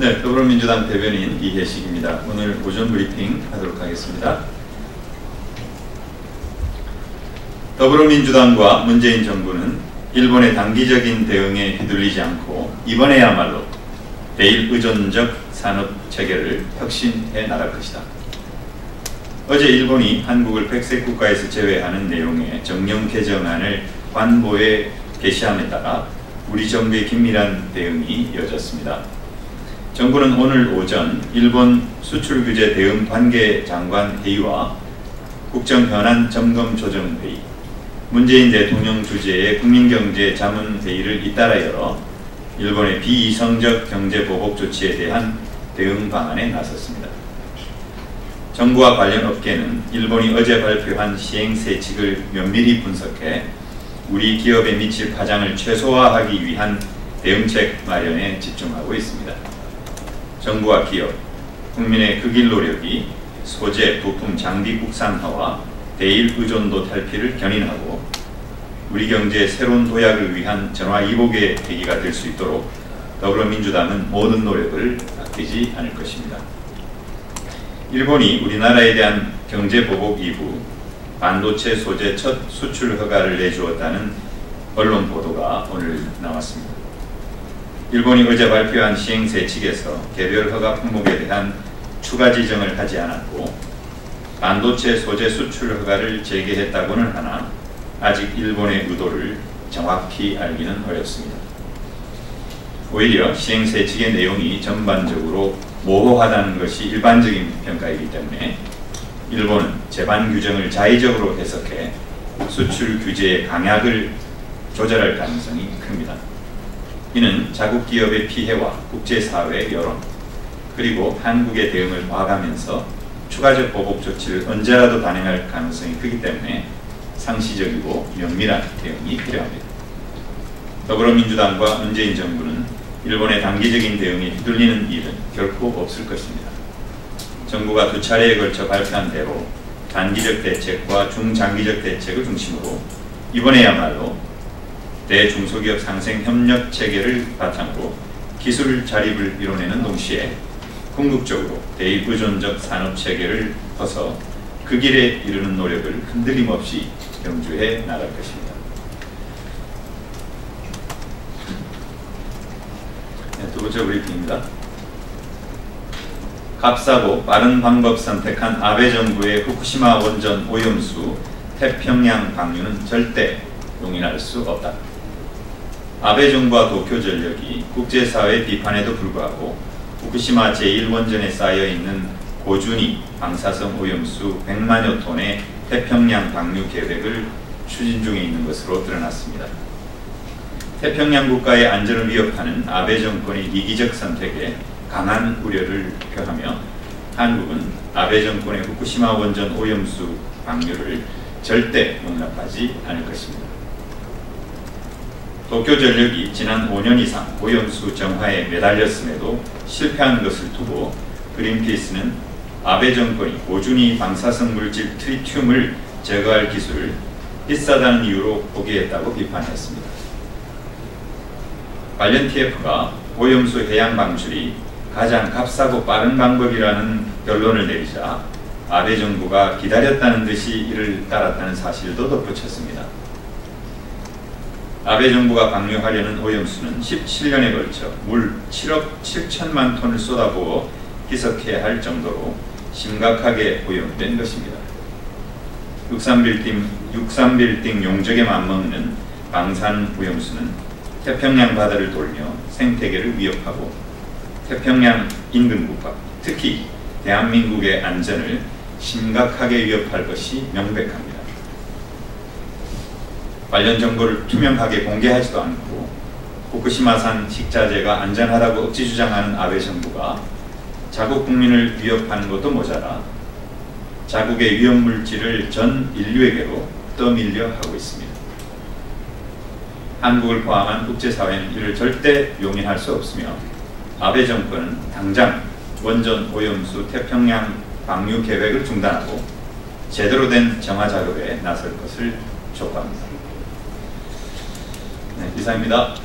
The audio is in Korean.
네, 더불어민주당 대변인 이혜식입니다. 오늘 오전 브리핑 하도록 하겠습니다. 더불어민주당과 문재인 정부는 일본의 단기적인 대응에 휘둘리지 않고 이번에야말로 대일의존적 산업체계를 혁신해 나갈 것이다. 어제 일본이 한국을 백색 국가에서 제외하는 내용의 정령 개정안을 관보에 게시함에 따라 우리 정부의 긴밀한 대응이 이어졌습니다. 정부는 오늘 오전 일본 수출규제 대응 관계장관 회의와 국정현안 점검 조정 회의, 문재인 대통령 주재의 국민경제 자문회의를 잇따라 열어 일본의 비이성적 경제보복 조치에 대한 대응 방안에 나섰습니다. 정부와 관련 업계는 일본이 어제 발표한 시행세칙을 면밀히 분석해 우리 기업에 미칠 파장을 최소화하기 위한 대응책 마련에 집중하고 있습니다. 정부와 기업, 국민의 극일 노력이 소재, 부품, 장비 국산화와 대일 의존도 탈피를 견인하고 우리 경제의 새로운 도약을 위한 전화위복의 계기가 될 수 있도록 더불어민주당은 모든 노력을 아끼지 않을 것입니다. 일본이 우리나라에 대한 경제보복 이후 반도체 소재 첫 수출 허가를 내주었다는 언론 보도가 오늘 나왔습니다. 일본이 어제 발표한 시행세칙에서 개별 허가 품목에 대한 추가 지정을 하지 않았고 반도체 소재 수출 허가를 재개했다고는 하나 아직 일본의 의도를 정확히 알기는 어렵습니다. 오히려 시행세칙의 내용이 전반적으로 모호하다는 것이 일반적인 평가이기 때문에 일본은 제반 규정을 자의적으로 해석해 수출 규제의 강약을 조절할 가능성이 큽니다. 이는 자국 기업의 피해와 국제사회의 여론, 그리고 한국의 대응을 봐가면서 추가적 보복 조치를 언제라도 단행할 가능성이 크기 때문에 상시적이고 면밀한 대응이 필요합니다. 더불어민주당과 문재인 정부는 일본의 단기적인 대응에 휘둘리는 일은 결코 없을 것입니다. 정부가 두 차례에 걸쳐 발표한 대로 단기적 대책과 중장기적 대책을 중심으로 이번에야말로 대중소기업 상생 협력 체계를 바탕으로 기술 자립을 이뤄내는 동시에 궁극적으로 대일 의존적 산업 체계를 벗어 그 길에 이르는 노력을 흔들림 없이 경주해 나갈 것입니다. 네, 두 번째 브리핑입니다. 값싸고 빠른 방법 선택한 아베 정부의 후쿠시마 원전 오염수 태평양 방류는 절대 용인할 수 없다. 아베 정부와 도쿄전력이 국제사회 비판에도 불구하고 후쿠시마 제1원전에 쌓여있는 고준위 방사성 오염수 100만여 톤의 태평양 방류 계획을 추진 중에 있는 것으로 드러났습니다. 태평양 국가의 안전을 위협하는 아베 정권의 이기적 선택에 강한 우려를 표하며 한국은 아베 정권의 후쿠시마 원전 오염수 방류를 절대 용납하지 않을 것입니다. 도쿄전력이 지난 5년 이상 오염수 정화에 매달렸음에도 실패한 것을 두고 그린피스는 아베 정권이 고준위 방사성 물질 트리튬을 제거할 기술을 비싸다는 이유로 포기했다고 비판했습니다. 관련 TF가 오염수 해양 방출이 가장 값싸고 빠른 방법이라는 결론을 내리자 아베 정부가 기다렸다는 듯이 이를 따랐다는 사실도 덧붙였습니다. 아베 정부가 방류하려는 오염수는 17년에 걸쳐 물 7억 7천만 톤을 쏟아부어 희석해야 할 정도로 심각하게 오염된 것입니다. 63빌딩 용적에 맞먹는 방산 오염수는 태평양 바다를 돌며 생태계를 위협하고 태평양 인근 국가, 특히 대한민국의 안전을 심각하게 위협할 것이 명백합니다. 관련 정보를 투명하게 공개하지도 않고 후쿠시마산 식자재가 안전하다고 억지 주장하는 아베 정부가 자국 국민을 위협하는 것도 모자라 자국의 위험물질을 전 인류에게로 떠밀려 하고 있습니다. 한국을 포함한 국제사회는 이를 절대 용인할 수 없으며 아베 정권은 당장 원전 오염수 태평양 방류 계획을 중단하고 제대로 된 정화 작업에 나설 것을 촉구합니다. 네, 이상입니다.